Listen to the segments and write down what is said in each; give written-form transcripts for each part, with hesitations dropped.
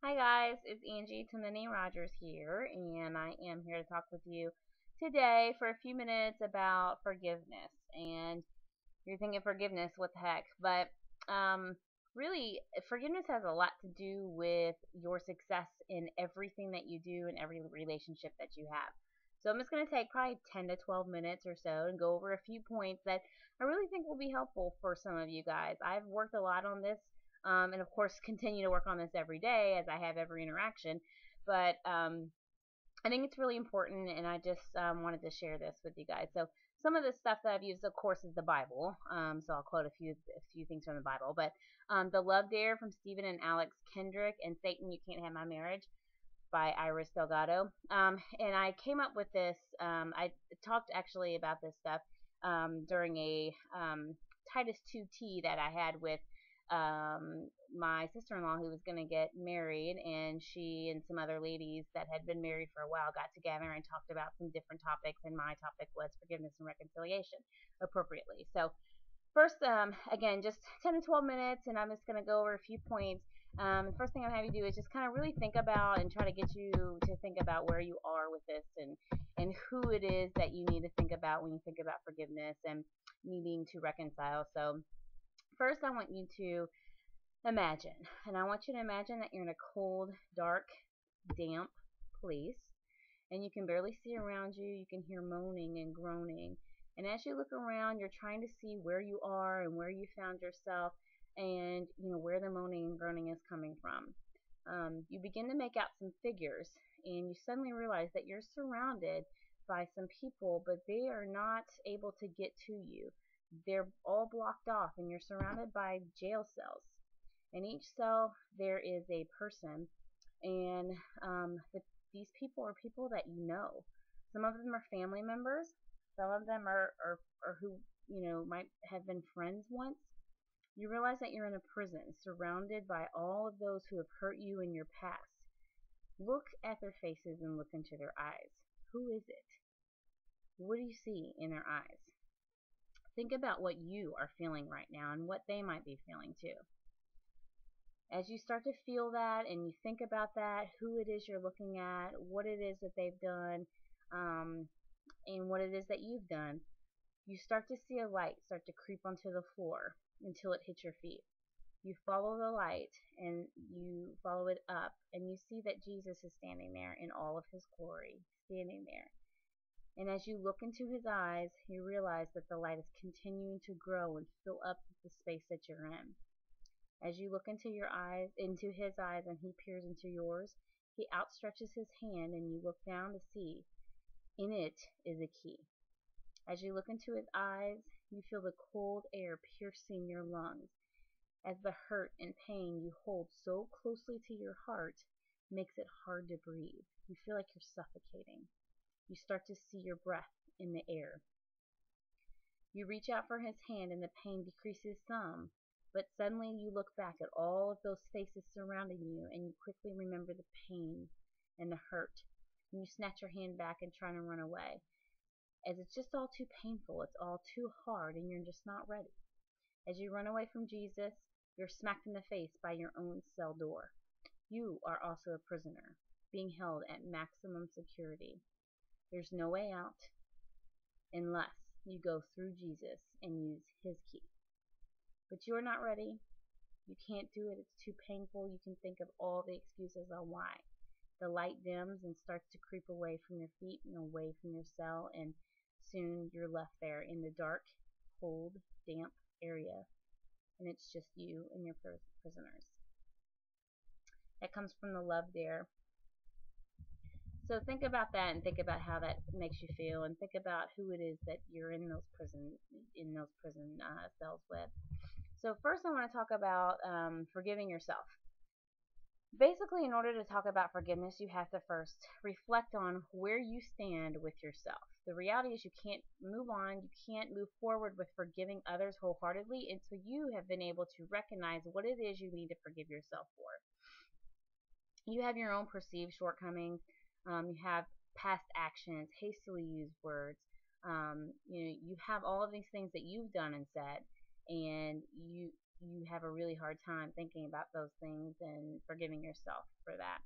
Hi guys, it's Angie Tonini-Rogers here, and I am here to talk with you today for a few minutes about forgiveness. And you're thinking forgiveness, what the heck? But um, really, forgiveness has a lot to do with your success in everything that you do and every relationship that you have. So I'm just going to take probably 10 to 12 minutes or so and go over a few points that I really think will be helpful for some of you guys. I've worked a lot on this, and of course continue to work on this every day as I have every interaction. But I think it's really important, and I just wanted to share this with you guys. So some of the stuff that I've used, of course, is the Bible. So I'll quote a few things from the Bible. But The Love Dare from Stephen and Alex Kendrick, and Satan, You Can't Have My Marriage by Iris Delgado. And I came up with this. I talked actually about this stuff during a Titus 2 tea that I had with my sister-in-law who was going to get married, and she and some other ladies that had been married for a while got together and talked about some different topics, and my topic was forgiveness and reconciliation appropriately. So first, again, just 10 to 12 minutes, and I'm just going to go over a few points. The first thing I'm having you do is just kind of really think about and try to get you to think about where you are with this, and who it is that you need to think about when you think about forgiveness and needing to reconcile. So first, I want you to imagine, and I want you to imagine that you're in a cold, dark, damp place, and you can barely see around you. You can hear moaning and groaning. And as you look around, you're trying to see where you are and where you found yourself, and where the moaning and groaning is coming from. You begin to make out some figures, and you suddenly realize that you're surrounded by some people, but they are not able to get to you. They're all blocked off, and you're surrounded by jail cells. In each cell, there is a person, and these people are people that you know. Some of them are family members. Some of them are who might have been friends once. You realize that you're in a prison, surrounded by all of those who have hurt you in your past. Look at their faces and look into their eyes. Who is it? What do you see in their eyes? Think about what you are feeling right now and what they might be feeling too. As you start to feel that and you think about that, who it is you're looking at, what it is that they've done, and what it is that you've done, you start to see a light start to creep onto the floor until it hits your feet. You follow the light and you follow it up, and you see that Jesus is standing there in all of his glory, standing there. And as you look into his eyes, you realize that the light is continuing to grow and fill up the space that you're in. As you look into his eyes, and he peers into yours, he outstretches his hand, and you look down to see in it is a key. As you look into his eyes, you feel the cold air piercing your lungs, as the hurt and pain you hold so closely to your heart makes it hard to breathe. You feel like you're suffocating. You start to see your breath in the air. You reach out for his hand, and the pain decreases some, but suddenly you look back at all of those faces surrounding you, and you quickly remember the pain and the hurt, and you snatch your hand back and try to run away, as it's just all too painful, it's all too hard, and you're just not ready. As you run away from Jesus, you're smacked in the face by your own cell door. You are also a prisoner, being held at maximum security. There's no way out unless you go through Jesus and use his key. But you're not ready. You can't do it. It's too painful. You can think of all the excuses on why. The light dims and starts to creep away from your feet and away from your cell, and soon you're left there in the dark, cold, damp area, and it's just you and your prisoners. That comes from The Love Dare. So think about that, and think about how that makes you feel, and think about who it is that you're in those prison cells with. So first, I want to talk about forgiving yourself. Basically, in order to talk about forgiveness, you have to first reflect on where you stand with yourself. The reality is you can't move on, you can't move forward with forgiving others wholeheartedly until you have been able to recognize what it is you need to forgive yourself for. You have your own perceived shortcomings. You have past actions, hastily used words. You have all of these things that you've done and said, and you have a really hard time thinking about those things and forgiving yourself for that.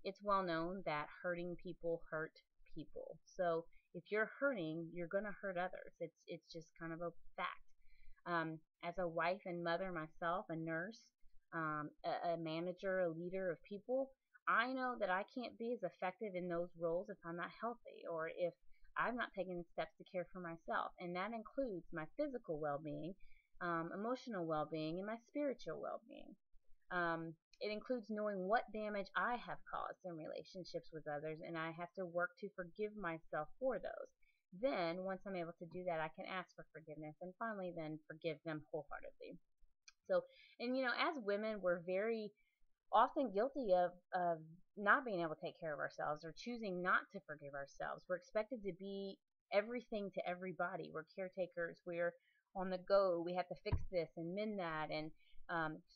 It's well known that hurting people hurt people. So if you're hurting, you're gonna hurt others. It's just kind of a fact. As a wife and mother myself, a nurse, a manager, a leader of people, I know that I can't be as effective in those roles if I'm not healthy or if I'm not taking the steps to care for myself. And that includes my physical well-being, emotional well-being, and my spiritual well-being. It includes knowing what damage I have caused in relationships with others, and I have to work to forgive myself for those. Then, once I'm able to do that, I can ask for forgiveness and finally then forgive them wholeheartedly. So, and as women, we're very often guilty of not being able to take care of ourselves or choosing not to forgive ourselves. We're expected to be everything to everybody. We're caretakers. We're on the go. We have to fix this and mend that and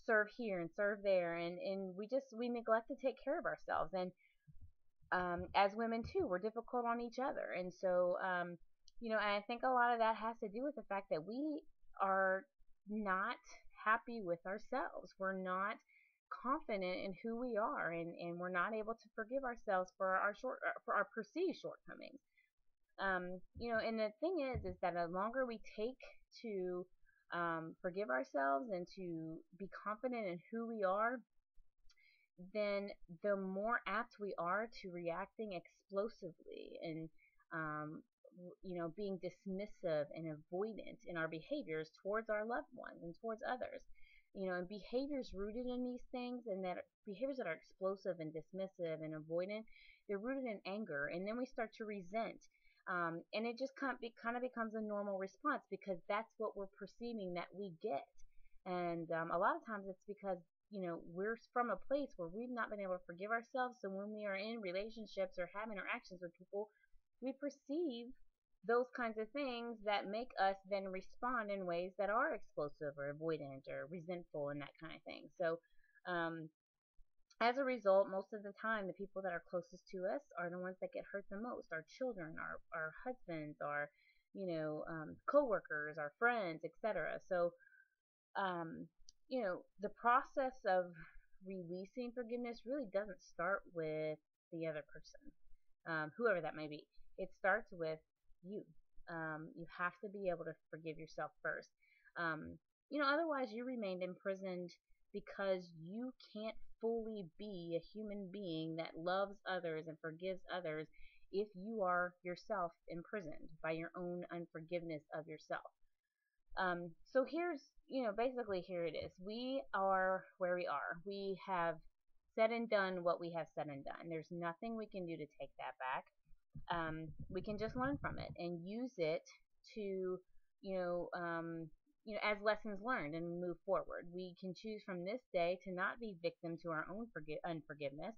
serve here and serve there. And we neglect to take care of ourselves. And as women too, we're difficult on each other. And so, I think a lot of that has to do with the fact that we are not happy with ourselves. We're not confident in who we are, and we're not able to forgive ourselves for our perceived shortcomings. And the thing is that the longer we take to forgive ourselves and to be confident in who we are, then the more apt we are to reacting explosively and being dismissive and avoidant in our behaviors towards our loved ones and towards others. And behaviors rooted in these things, and that behaviors that are explosive and dismissive and avoidant, they're rooted in anger, and then we start to resent. And it just kind of becomes a normal response because that's what we're perceiving that we get. And a lot of times it's because we're from a place where we've not been able to forgive ourselves. So when we are in relationships or have interactions with people, we perceive those kinds of things that make us then respond in ways that are explosive or avoidant or resentful and that kind of thing. So as a result, most of the time, the people that are closest to us are the ones that get hurt the most. Our children, our husbands, our coworkers, our friends, etc. So the process of releasing forgiveness really doesn't start with the other person, whoever that may be. It starts with you. You have to be able to forgive yourself first. Otherwise you remain imprisoned because you can't fully be a human being that loves others and forgives others if you are yourself imprisoned by your own unforgiveness of yourself. So basically here it is. We are where we are. We have said and done what we have said and done. There's nothing we can do to take that back. We can just learn from it and use it to, as lessons learned and move forward. We can choose from this day to not be victim to our own unforgiveness,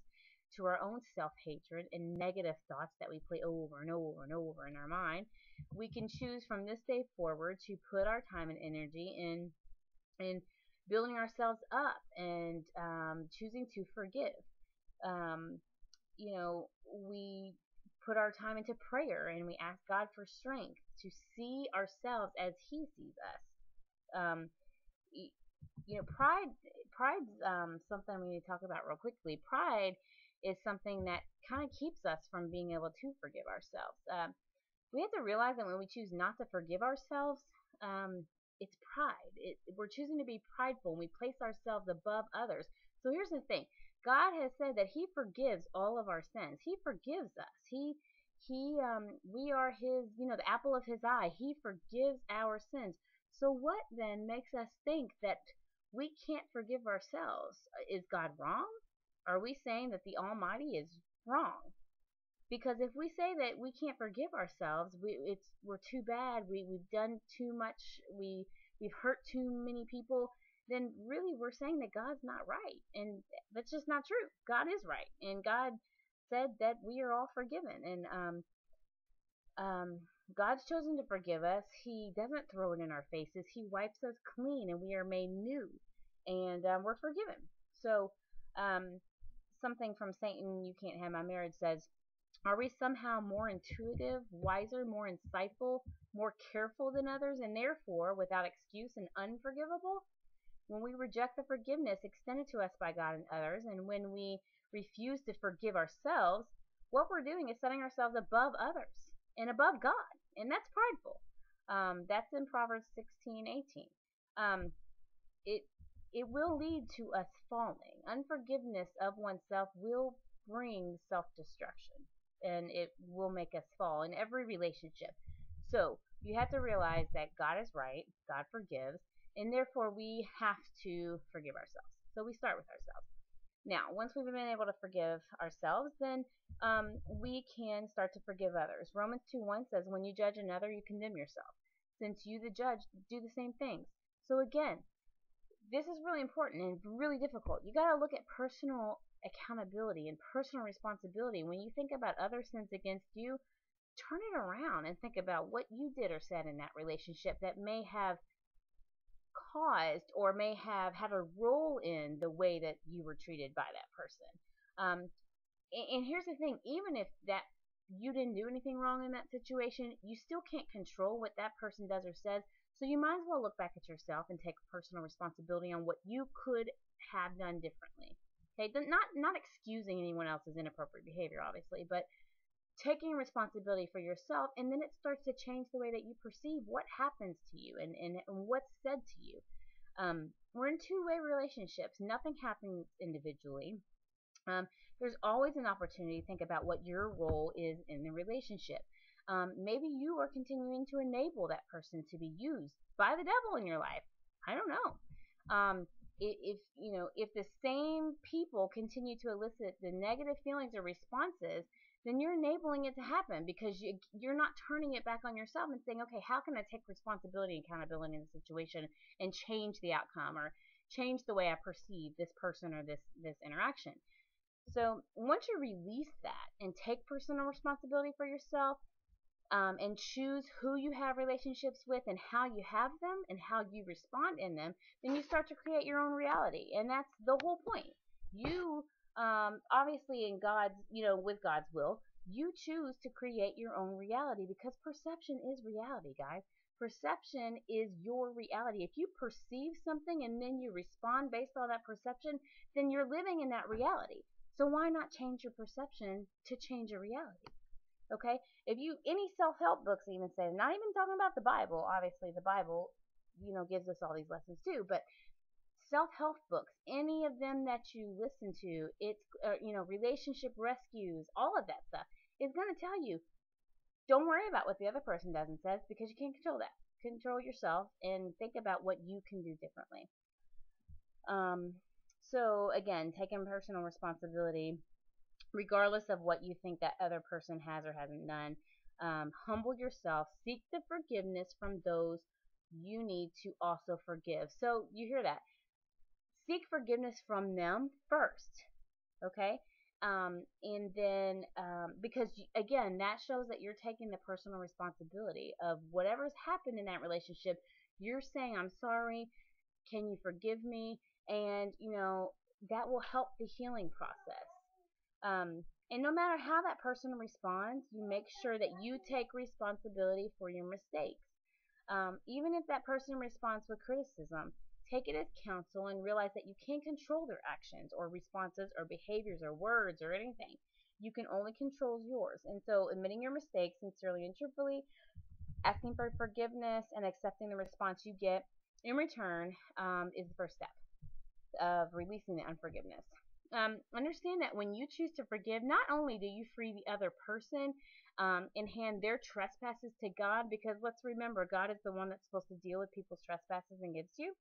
to our own self-hatred and negative thoughts that we play over and over and over in our mind. We can choose from this day forward to put our time and energy in building ourselves up and choosing to forgive. We put our time into prayer and we ask God for strength to see ourselves as He sees us. Pride's something we need to talk about real quickly. Pride is something that kind of keeps us from being able to forgive ourselves. We have to realize that when we choose not to forgive ourselves, it's pride. We're choosing to be prideful and we place ourselves above others. So here's the thing. God has said that He forgives all of our sins. He forgives us. We are His, the apple of His eye. He forgives our sins. So what then makes us think that we can't forgive ourselves? Is God wrong? Are we saying that the Almighty is wrong? Because if we say that we can't forgive ourselves, we're too bad, we've done too much, we've hurt too many people, then really we're saying that God's not right. And that's just not true. God is right. And God said that we are all forgiven. And God's chosen to forgive us. He doesn't throw it in our faces. He wipes us clean and we are made new. And we're forgiven. So something from Satan You Can't Have My Marriage says, are we somehow more intuitive, wiser, more insightful, more careful than others, and therefore without excuse and unforgivable? when we reject the forgiveness extended to us by God and others, and when we refuse to forgive ourselves, what we're doing is setting ourselves above others and above God, and that's prideful. That's in Proverbs 16:18. Um, it it will lead to us falling. Unforgiveness of oneself will bring self-destruction, and it will make us fall in every relationship. So you have to realize that God is right, God forgives, and therefore we have to forgive ourselves. So we start with ourselves. Now, once we've been able to forgive ourselves, then we can start to forgive others. Romans 2:1 says, when you judge another, you condemn yourself, since you, the judge, do the same things. So again, this is really important and really difficult. You got to look at personal accountability and personal responsibility. When you think about other sins against you, turn it around and think about what you did or said in that relationship that may have caused or may have had a role in the way that you were treated by that person. And here's the thing, even if that you didn't do anything wrong in that situation, you still can't control what that person does or says. So you might as well look back at yourself and take personal responsibility on what you could have done differently. Okay, not excusing anyone else's inappropriate behavior, obviously, but taking responsibility for yourself, and then it starts to change the way that you perceive what happens to you and what's said to you. We're in two-way relationships. Nothing happens individually. There's always an opportunity to think about what your role is in the relationship. Maybe you are continuing to enable that person to be used by the devil in your life. I don't know. If the same people continue to elicit the negative feelings or responses, then you're enabling it to happen because you're not turning it back on yourself and saying, okay, how can I take responsibility and accountability in the situation and change the outcome or change the way I perceive this person or this interaction. So once you release that and take personal responsibility for yourself, and choose who you have relationships with and how you have them and how you respond in them, then you start to create your own reality. And that's the whole point. You, obviously in God's, with God's will, you choose to create your own reality because perception is reality, guys. Perception is your reality. If you perceive something and then you respond based on that perception, then you're living in that reality. So why not change your perception to change your reality? Okay, if you any self-help books even say, not even talking about the Bible, obviously the Bible, gives us all these lessons too, but self-help books, any of them that you listen to, it's relationship rescues, all of that stuff is going to tell you, don't worry about what the other person does and says because you can't control that. Control yourself and think about what you can do differently. So again, taking personal responsibility regardless of what you think that other person has or hasn't done. Humble yourself. Seek the forgiveness from those you need to also forgive. So you hear that. Seek forgiveness from them first. Okay? And then, because again, that shows that you're taking the personal responsibility of whatever's happened in that relationship. You're saying, I'm sorry. Can you forgive me? And, that will help the healing process. And no matter how that person responds, you make sure that you take responsibility for your mistakes. Even if that person responds with criticism, take it as counsel and realize that you can't control their actions or responses or behaviors or words or anything. You can only control yours. And so admitting your mistakes sincerely and truthfully, asking for forgiveness, and accepting the response you get in return is the first step of releasing the unforgiveness. Understand that when you choose to forgive, not only do you free the other person and hand their trespasses to God, because let's remember, God is the one that's supposed to deal with people's trespasses against you.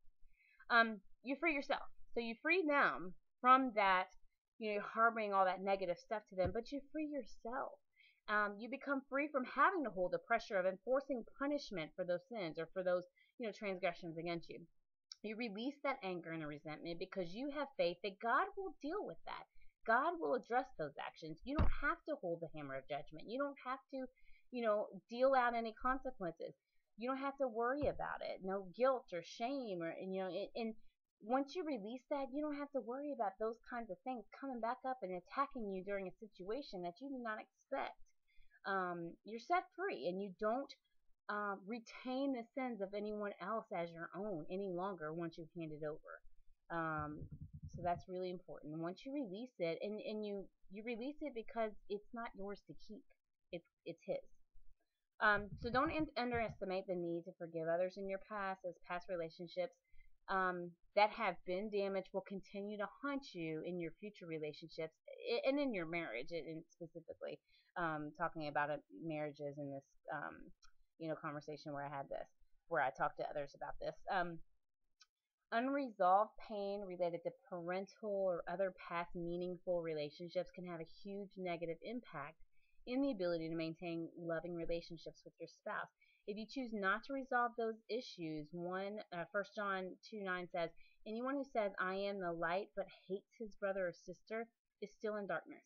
You free yourself. So you free them from that, harboring all that negative stuff to them, but you free yourself. You become free from having to hold the pressure of enforcing punishment for those sins or for those, transgressions against you. You release that anger and resentment because you have faith that God will deal with that. God will address those actions. You don't have to hold the hammer of judgment. You don't have to, deal out any consequences. You don't have to worry about it. No guilt or shame and once you release that, you don't have to worry about those kinds of things coming back up and attacking you during a situation that you did not expect. You're set free and you don't retain the sins of anyone else as your own any longer once you've handed over. So that's really important. Once you release it, and you release it because it's not yours to keep. It's his. So don't underestimate the need to forgive others in your past, as past relationships that have been damaged will continue to haunt you in your future relationships and in your marriage, and specifically talking about marriages in this conversation where I talked to others about this. Unresolved pain related to parental or other past meaningful relationships can have a huge negative impact in the ability to maintain loving relationships with your spouse. If you choose not to resolve those issues, 1 John 2:9 says, anyone who says, I am the light, but hates his brother or sister is still in darkness.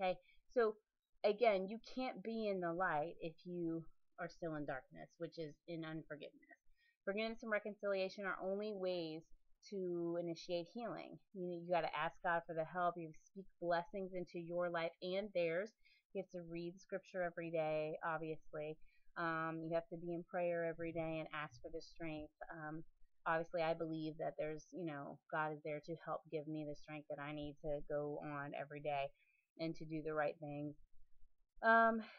Okay? So, again, you can't be in the light if you are still in darkness, which is in unforgiveness. Forgiveness and reconciliation are only ways to initiate healing. You got to ask God for the help. You speak blessings into your life and theirs. You have to read scripture every day, obviously. You have to be in prayer every day and ask for the strength. Obviously, I believe that God is there to help give me the strength that I need to go on every day and to do the right things.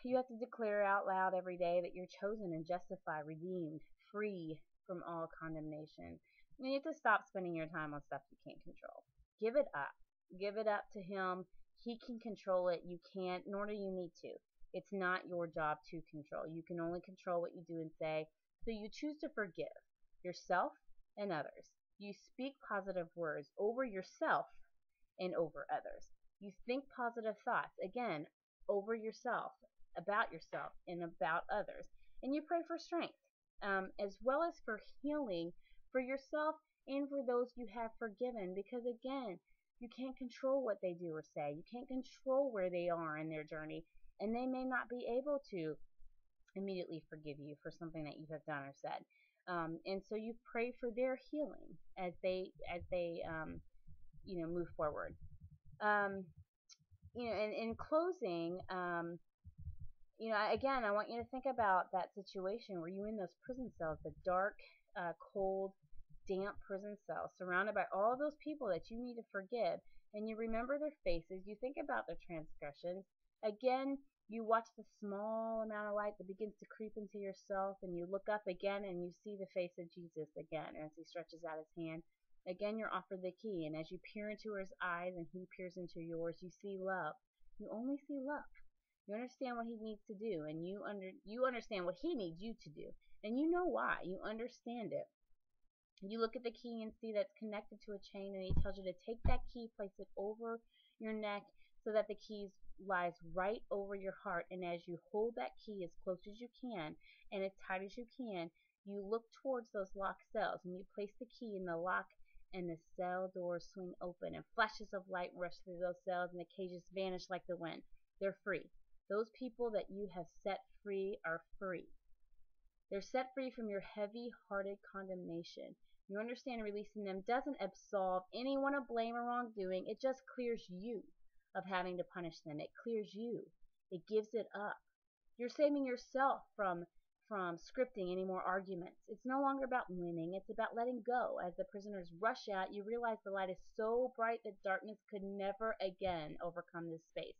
You have to declare out loud every day that you're chosen and justified, redeemed, free from all condemnation. And you have to stop spending your time on stuff you can't control. Give it up. Give it up to Him. He can control it. You can't, nor do you need to. It's not your job to control. You can only control what you do and say. So you choose to forgive yourself and others. You speak positive words over yourself and over others. You think positive thoughts, again, over yourself, about yourself, and about others. And you pray for strength, as well as for healing for yourself and for those you have forgiven. Because, again, you can't control what they do or say. You can't control where they are in their journey. And they may not be able to immediately forgive you for something that you have done or said. And so you pray for their healing as they move forward. In closing, again, I want you to think about that situation where you're in those prison cells, the dark, cold, damp prison cells, surrounded by all those people that you need to forgive, and you remember their faces, you think about their transgressions. Again, you watch the small amount of light that begins to creep into yourself, and you look up again and you see the face of Jesus again as He stretches out His hand. Again, you're offered the key, and as you peer into His eyes and He peers into yours, you see love. You only see love. You understand what He needs to do, and you understand what He needs you to do, and you know why. You understand it. You look at the key and see that's connected to a chain, and He tells you to take that key, place it over your neck so that the key lies right over your heart. And as you hold that key as close as you can and as tight as you can, you look towards those locked cells and you place the key in the lock, and the cell doors swing open and flashes of light rush through those cells, and the cages vanish like the wind. They're free. Those people that you have set free are free. They're set free from your heavy-hearted condemnation. You understand releasing them doesn't absolve anyone of blame or wrongdoing. It just clears you of having to punish them. It clears you. It gives it up. You're saving yourself from scripting any more arguments. It's no longer about winning. It's about letting go. As the prisoners rush out, you realize the light is so bright that darkness could never again overcome this space,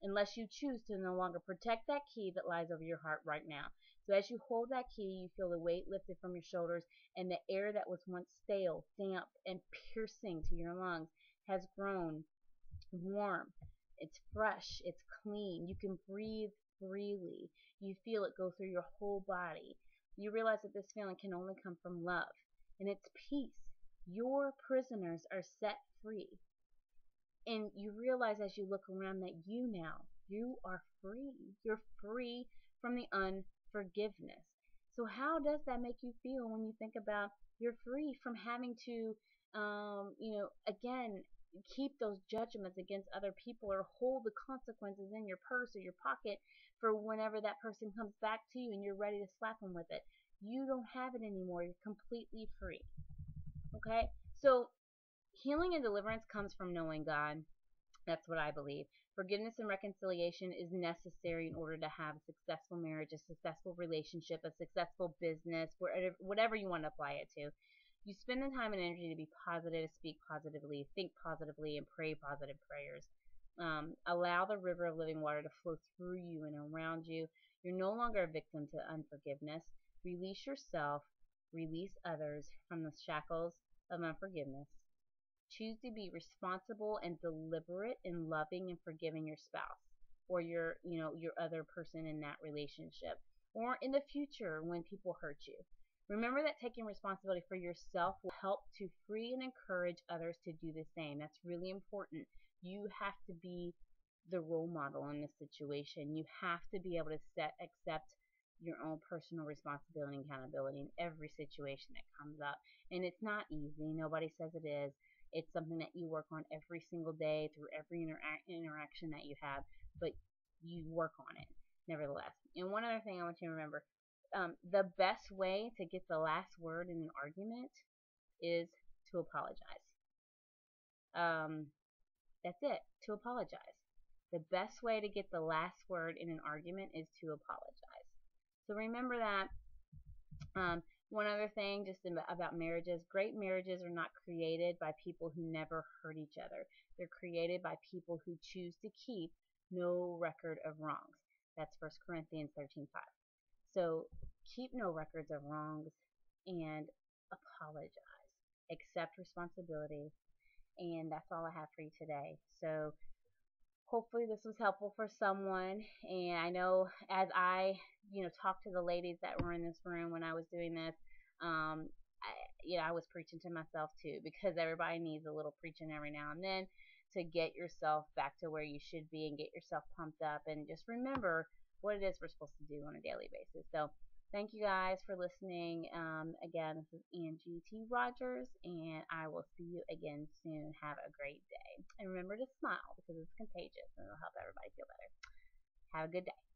unless you choose to no longer protect that key that lies over your heart right now. So as you hold that key, you feel the weight lifted from your shoulders, and the air that was once stale, damp, and piercing to your lungs has grown warm. It's fresh. It's clean. You can breathe freely. You feel it go through your whole body. You realize that this feeling can only come from love, and it's peace. Your prisoners are set free. And you realize as you look around that you are free. You're free from the unforgiveness. So how does that make you feel when you think about you're free from having to, again, keep those judgments against other people or hold the consequences in your purse or your pocket for whenever that person comes back to you and you're ready to slap them with it? You don't have it anymore. You're completely free. Okay? So healing and deliverance comes from knowing God. That's what I believe. Forgiveness and reconciliation is necessary in order to have a successful marriage, a successful relationship, a successful business, whatever you want to apply it to. You spend the time and energy to be positive, speak positively, think positively, and pray positive prayers. Allow the river of living water to flow through you and around you. You're no longer a victim to unforgiveness. Release yourself, release others from the shackles of unforgiveness. Choose to be responsible and deliberate in loving and forgiving your spouse or your other person in that relationship or in the future when people hurt you. Remember that taking responsibility for yourself will help to free and encourage others to do the same. That's really important. You have to be the role model in this situation. You have to be able to accept your own personal responsibility and accountability in every situation that comes up. And it's not easy. Nobody says it is. It's something that you work on every single day through every interaction that you have, but you work on it nevertheless. And one other thing I want you to remember, the best way to get the last word in an argument is to apologize. That's it, to apologize. The best way to get the last word in an argument is to apologize. So remember that. One other thing just about marriages, great marriages are not created by people who never hurt each other. They're created by people who choose to keep no record of wrongs. That's 1 Corinthians 13:5. So keep no records of wrongs and apologize. Accept responsibility. And that's all I have for you today. So hopefully this was helpful for someone. And I know as I talked to the ladies that were in this room when I was doing this, I was preaching to myself too, because everybody needs a little preaching every now and then to get yourself back to where you should be and get yourself pumped up, and just remember what it is we're supposed to do on a daily basis. So thank you guys for listening. Again, this is Angie T. Rogers, and I will see you again soon. Have a great day. And remember to smile, because it's contagious and it'll help everybody feel better. Have a good day.